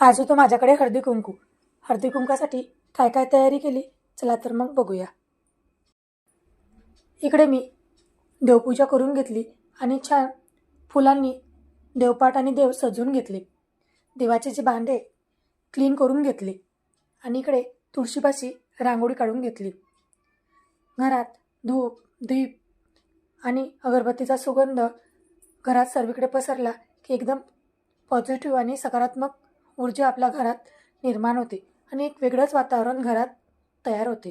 आज होतं माझ्याकडे हळदी कुंकू. हळदी कुंकासाठी काय काय तयारी केली चला तर मग बघूया. इकडे मी देवपूजा करून घेतली आणि छान फुलांनी देवपाट आणि देव सजवून घेतले. देवाचे जे भांडे क्लीन करून घेतले आणि इकडे तुळशीपाशी रांगोळी काढून घेतली. घरात धूप दीप आणि अगरबत्तीचा सुगंध घरात सर्वीकडे पसरला की एकदम पॉझिटिव्ह आणि सकारात्मक ऊर्जा आपल्या घरात निर्माण होते आणि एक वेगळंच वातावरण घरात तयार होते.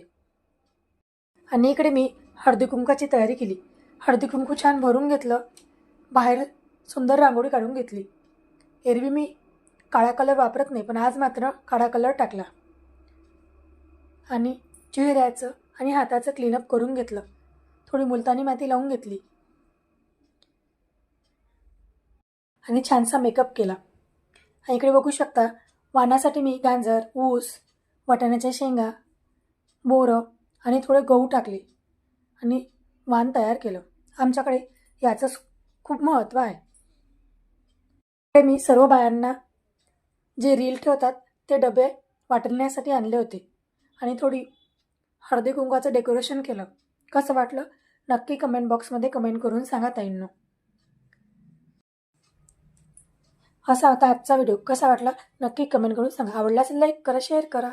आणि इकडे मी हळदी कुंकाची तयारी केली. हळदी कुंकू छान भरून घेतलं. बाहेर सुंदर रांगोळी काढून घेतली. एरवी मी काळा कलर वापरत नाही, पण आज मात्र काळा कलर टाकला आणि चेहऱ्याचं आणि हाताचं क्लीनअप करून घेतलं. थोडी मुलतानी माती लावून घेतली आणि छानसा मेकअप केला. आणि इकडे बघू शकता वाणासाठी मी गाजर, ऊस, वाटाण्याच्या शेंगा, बोरं आणि थोडे गहू टाकले आणि वाण तयार केलं. आमच्याकडे याचं खूप महत्त्व आहे. इकडे मी सर्व बायांना जे रील ठेवतात ते डबे वाटण्यासाठी आणले होते आणि थोडी हळदी कुंकवाचं डेकोरेशन केलं. कसं वाटलं नक्की कमेंट बॉक्समध्ये कमेंट करून सांगा ताईंनो. असा होता आजचा व्हिडिओ. कसा वाटला नक्की कमेंट करून सांगा. आवडला असेल लाईक करा, शेअर करा.